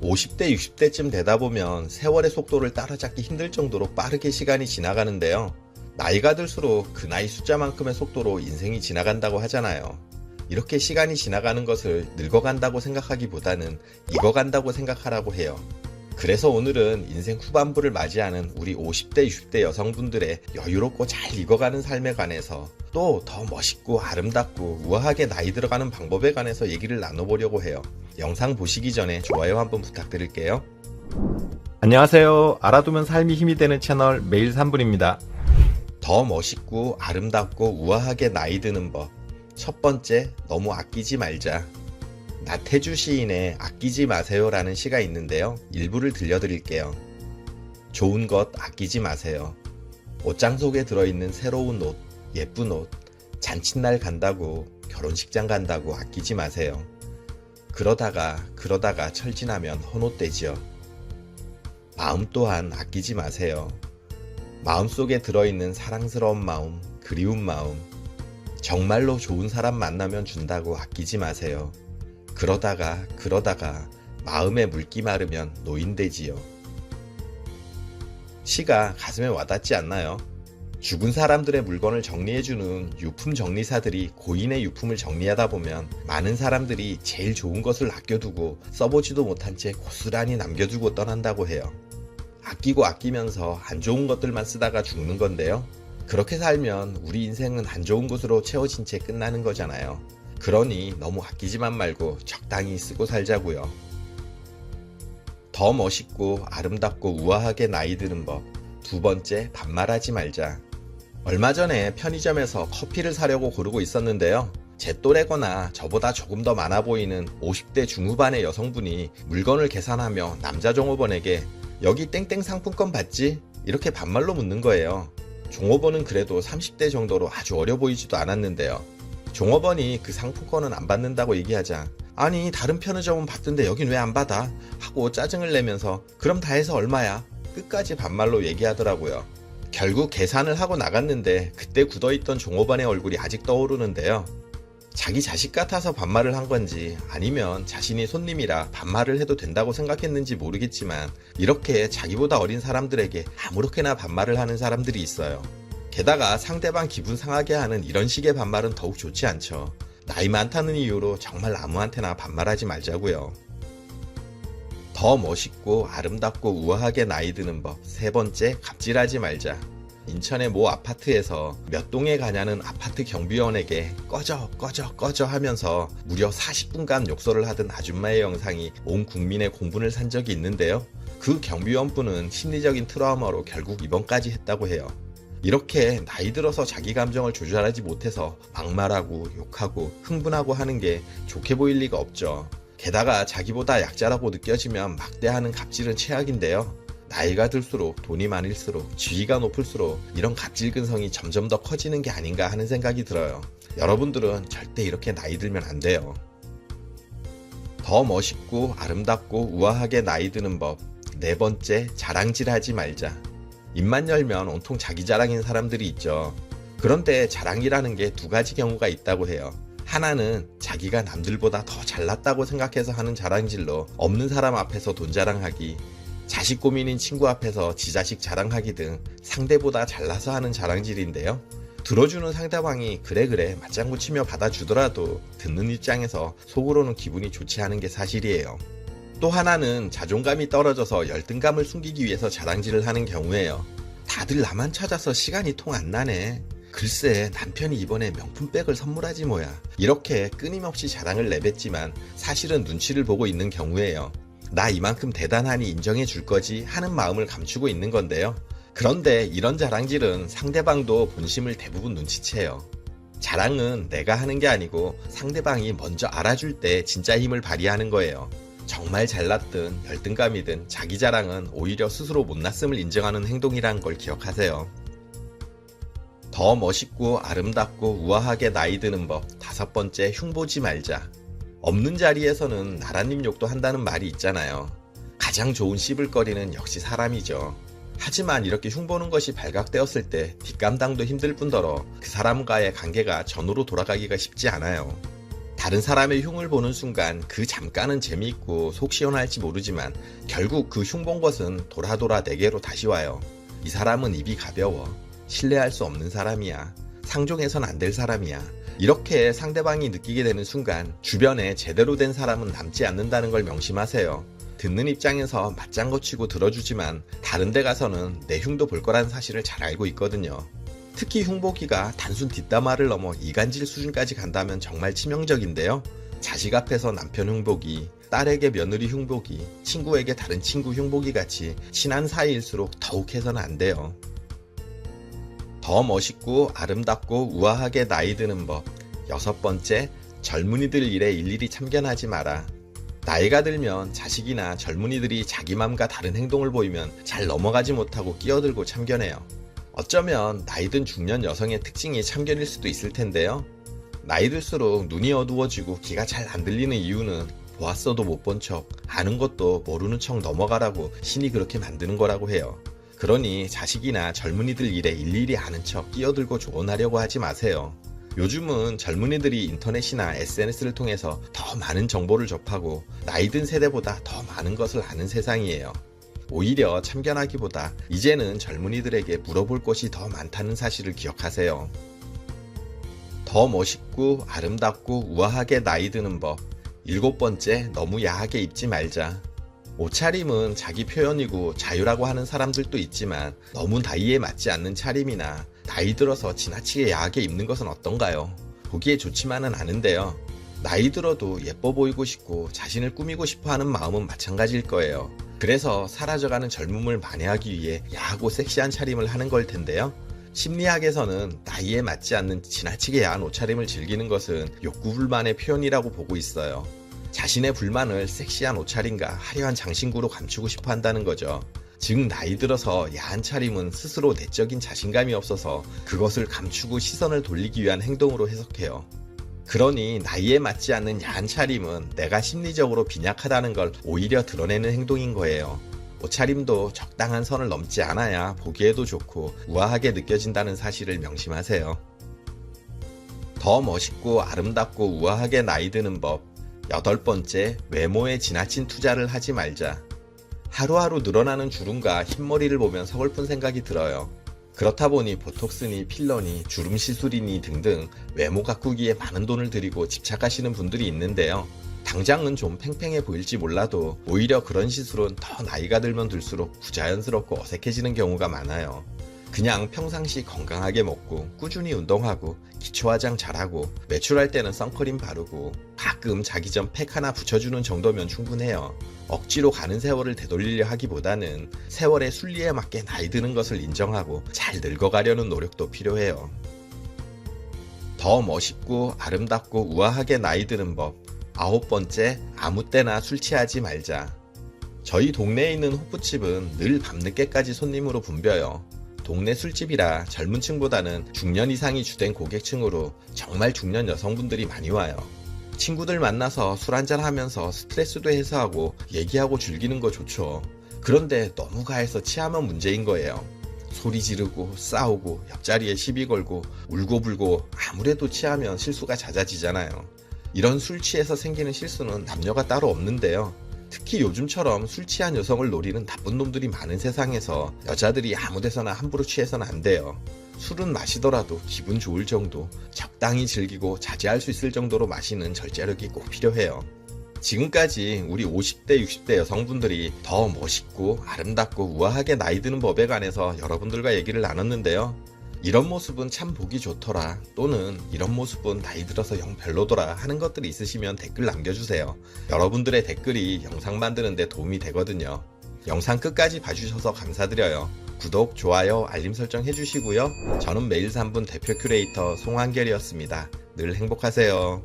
50대, 60대쯤 되다 보면 세월의 속도를 따라잡기 힘들 정도로 빠르게 시간이 지나가는데요. 나이가 들수록 그 나이 숫자만큼의 속도로 인생이 지나간다고 하잖아요. 이렇게 시간이 지나가는 것을 늙어간다고 생각하기보다는 익어간다고 생각하라고 해요. 그래서 오늘은 인생 후반부를 맞이하는 우리 50대, 60대 여성분들의 여유롭고 잘 익어가는 삶에 관해서 또 더 멋있고 아름답고 우아하게 나이 들어가는 방법에 관해서 얘기를 나눠보려고 해요. 영상 보시기 전에 좋아요 한번 부탁드릴게요. 안녕하세요. 알아두면 삶이 힘이 되는 채널 매일 3분입니다. 더 멋있고 아름답고 우아하게 나이 드는 법. 첫 번째, 너무 아끼지 말자. 나태주 시인의 아끼지 마세요 라는 시가 있는데요. 일부를 들려드릴게요. 좋은 것 아끼지 마세요. 옷장 속에 들어있는 새로운 옷, 예쁜 옷, 잔칫날 간다고, 결혼식장 간다고 아끼지 마세요. 그러다가 철지나면 헌옷되지요. 마음 또한 아끼지 마세요. 마음속에 들어있는 사랑스러운 마음, 그리운 마음, 정말로 좋은 사람 만나면 준다고 아끼지 마세요. 그러다가 마음에 물기 마르면 노인되지요. 시가 가슴에 와닿지 않나요? 죽은 사람들의 물건을 정리해주는 유품 정리사들이 고인의 유품을 정리하다 보면 많은 사람들이 제일 좋은 것을 아껴두고 써보지도 못한 채 고스란히 남겨두고 떠난다고 해요. 아끼고 아끼면서 안 좋은 것들만 쓰다가 죽는 건데요. 그렇게 살면 우리 인생은 안 좋은 것으로 채워진 채 끝나는 거잖아요. 그러니 너무 아끼지만 말고 적당히 쓰고 살자고요. 더 멋있고 아름답고 우아하게 나이 드는 법. 두 번째, 반말하지 말자. 얼마 전에 편의점에서 커피를 사려고 고르고 있었는데요. 제 또래거나 저보다 조금 더 많아 보이는 50대 중후반의 여성분이 물건을 계산하며 남자 종업원에게 여기 땡땡 상품권 받지? 이렇게 반말로 묻는 거예요. 종업원은 그래도 30대 정도로 아주 어려 보이지도 않았는데요. 종업원이 그 상품권은 안 받는다고 얘기하자 아니 다른 편의점은 받던데 여긴 왜 안 받아? 하고 짜증을 내면서 그럼 다 해서 얼마야? 끝까지 반말로 얘기하더라고요. 결국 계산을 하고 나갔는데 그때 굳어있던 종업원의 얼굴이 아직 떠오르는데요. 자기 자식 같아서 반말을 한 건지 아니면 자신이 손님이라 반말을 해도 된다고 생각했는지 모르겠지만 이렇게 자기보다 어린 사람들에게 아무렇게나 반말을 하는 사람들이 있어요. 게다가 상대방 기분 상하게 하는 이런 식의 반말은 더욱 좋지 않죠. 나이 많다는 이유로 정말 아무한테나 반말하지 말자고요. 더 멋있고 아름답고 우아하게 나이 드는 법. 세 번째, 갑질하지 말자. 인천의 모 아파트에서 몇 동에 가냐는 아파트 경비원에게 꺼져 하면서 무려 40분간 욕설을 하던 아줌마의 영상이 온 국민의 공분을 산 적이 있는데요. 그 경비원분은 심리적인 트라우마로 결국 입원까지 했다고 해요. 이렇게 나이 들어서 자기 감정을 조절하지 못해서 막말하고 욕하고 흥분하고 하는 게 좋게 보일 리가 없죠. 게다가 자기보다 약자라고 느껴지면 막대하는 갑질은 최악인데요. 나이가 들수록 돈이 많을수록 지위가 높을수록 이런 갑질 근성이 점점 더 커지는 게 아닌가 하는 생각이 들어요. 여러분들은 절대 이렇게 나이 들면 안 돼요. 더 멋있고 아름답고 우아하게 나이 드는 법. 네 번째, 자랑질하지 말자. 입만 열면 온통 자기 자랑인 사람들이 있죠. 그런데 자랑이라는 게 두 가지 경우가 있다고 해요. 하나는 자기가 남들보다 더 잘났다고 생각해서 하는 자랑질로 없는 사람 앞에서 돈 자랑하기, 자식 고민인 친구 앞에서 지 자식 자랑하기 등 상대보다 잘나서 하는 자랑질인데요. 들어주는 상대방이 그래 맞장구 치며 받아주더라도 듣는 입장에서 속으로는 기분이 좋지 않은 게 사실이에요. 또 하나는 자존감이 떨어져서 열등감을 숨기기 위해서 자랑질을 하는 경우예요. 다들 나만 찾아서 시간이 통 안 나네. 글쎄 남편이 이번에 명품백을 선물하지 뭐야. 이렇게 끊임없이 자랑을 내뱉지만 사실은 눈치를 보고 있는 경우예요. 나 이만큼 대단하니 인정해 줄 거지 하는 마음을 감추고 있는 건데요. 그런데 이런 자랑질은 상대방도 본심을 대부분 눈치채요. 자랑은 내가 하는 게 아니고 상대방이 먼저 알아줄 때 진짜 힘을 발휘하는 거예요. 정말 잘났든 열등감이든 자기 자랑은 오히려 스스로 못났음을 인정하는 행동이라는 걸 기억하세요. 더 멋있고 아름답고 우아하게 나이 드는 법. 다섯 번째, 흉보지 말자. 없는 자리에서는 나라님 욕도 한다는 말이 있잖아요. 가장 좋은 씹을거리는 역시 사람이죠. 하지만 이렇게 흉보는 것이 발각되었을 때 뒷감당도 힘들 뿐더러 그 사람과의 관계가 전으로 돌아가기가 쉽지 않아요. 다른 사람의 흉을 보는 순간 그 잠깐은 재미있고 속 시원할지 모르지만 결국 그 흉 본 것은 돌아 내게로 다시 와요. 이 사람은 입이 가벼워. 신뢰할 수 없는 사람이야. 상종해선 안 될 사람이야. 이렇게 상대방이 느끼게 되는 순간 주변에 제대로 된 사람은 남지 않는다는 걸 명심하세요. 듣는 입장에서 맞장구 치고 들어주지만 다른 데 가서는 내 흉도 볼 거라는 사실을 잘 알고 있거든요. 특히 흉보기가 단순 뒷담화를 넘어 이간질 수준까지 간다면 정말 치명적인데요. 자식 앞에서 남편 흉보기, 딸에게 며느리 흉보기, 친구에게 다른 친구 흉보기 같이 친한 사이일수록 더욱 해서는 안 돼요. 더 멋있고 아름답고 우아하게 나이 드는 법. 6번째, 젊은이들 일에 일일이 참견하지 마라. 나이가 들면 자식이나 젊은이들이 자기 맘과 다른 행동을 보이면 잘 넘어가지 못하고 끼어들고 참견해요. 어쩌면 나이 든 중년 여성의 특징이 참견일 수도 있을 텐데요. 나이 들수록 눈이 어두워지고 귀가 잘 안 들리는 이유는 보았어도 못 본 척, 아는 것도 모르는 척 넘어가라고 신이 그렇게 만드는 거라고 해요. 그러니 자식이나 젊은이들 일에 일일이 아는 척 끼어들고 조언하려고 하지 마세요. 요즘은 젊은이들이 인터넷이나 SNS를 통해서 더 많은 정보를 접하고 나이 든 세대보다 더 많은 것을 아는 세상이에요. 오히려 참견하기보다 이제는 젊은이들에게 물어볼 것이 더 많다는 사실을 기억하세요. 더 멋있고 아름답고 우아하게 나이 드는 법. 7번째, 너무 야하게 입지 말자. 옷차림은 자기 표현이고 자유라고 하는 사람들도 있지만 너무 나이에 맞지 않는 차림이나 나이 들어서 지나치게 야하게 입는 것은 어떤가요? 보기에 좋지만은 않은데요. 나이 들어도 예뻐 보이고 싶고 자신을 꾸미고 싶어 하는 마음은 마찬가지일 거예요. 그래서 사라져가는 젊음을 만회하기 위해 야하고 섹시한 차림을 하는 걸 텐데요. 심리학에서는 나이에 맞지 않는 지나치게 야한 옷차림을 즐기는 것은 욕구불만의 표현이라고 보고 있어요. 자신의 불만을 섹시한 옷차림과 화려한 장신구로 감추고 싶어 한다는 거죠. 즉 나이 들어서 야한 차림은 스스로 내적인 자신감이 없어서 그것을 감추고 시선을 돌리기 위한 행동으로 해석해요. 그러니 나이에 맞지 않는 야한 차림은 내가 심리적으로 빈약하다는 걸 오히려 드러내는 행동인 거예요. 옷차림도 적당한 선을 넘지 않아야 보기에도 좋고 우아하게 느껴진다는 사실을 명심하세요. 더 멋있고 아름답고 우아하게 나이 드는 법. 8번째, 외모에 지나친 투자를 하지 말자. 하루하루 늘어나는 주름과 흰머리를 보면 서글픈 생각이 들어요. 그렇다 보니 보톡스니 필러니 주름 시술이니 등등 외모 가꾸기에 많은 돈을 들이고 집착하시는 분들이 있는데요. 당장은 좀 팽팽해 보일지 몰라도 오히려 그런 시술은 더 나이가 들면 들수록 부자연스럽고 어색해지는 경우가 많아요. 그냥 평상시 건강하게 먹고 꾸준히 운동하고 기초 화장 잘하고 외출할 때는 선크림 바르고 가끔 자기 전 팩 하나 붙여주는 정도면 충분해요. 억지로 가는 세월을 되돌리려 하기보다는 세월의 순리에 맞게 나이 드는 것을 인정하고 잘 늙어가려는 노력도 필요해요. 더 멋있고 아름답고 우아하게 나이 드는 법. 9번째, 아무 때나 술 취하지 말자. 저희 동네에 있는 호프집은 늘 밤늦게까지 손님으로 붐벼요. 동네 술집이라 젊은 층보다는 중년 이상이 주된 고객층으로 정말 중년 여성분들이 많이 와요. 친구들 만나서 술 한잔 하면서 스트레스도 해소하고 얘기하고 즐기는 거 좋죠. 그런데 너무 가해서 취하면 문제인 거예요. 소리 지르고 싸우고 옆자리에 시비 걸고 울고불고 아무래도 취하면 실수가 잦아지잖아요. 이런 술 취해서 생기는 실수는 남녀가 따로 없는데요. 특히 요즘처럼 술 취한 여성을 노리는 나쁜 놈들이 많은 세상에서 여자들이 아무데서나 함부로 취해서는 안 돼요. 술은 마시더라도 기분 좋을 정도, 적당히 즐기고 자제할 수 있을 정도로 마시는 절제력이 꼭 필요해요. 지금까지 우리 50대, 60대 여성분들이 더 멋있고 아름답고 우아하게 나이 드는 법에 관해서 여러분들과 얘기를 나눴는데요. 이런 모습은 참 보기 좋더라, 또는 이런 모습은 나이 들어서 영 별로더라 하는 것들이 있으시면 댓글 남겨주세요. 여러분들의 댓글이 영상 만드는 데 도움이 되거든요. 영상 끝까지 봐주셔서 감사드려요. 구독, 좋아요, 알림 설정 해주시고요. 저는 매일 3분 대표 큐레이터 송한결이었습니다. 늘 행복하세요.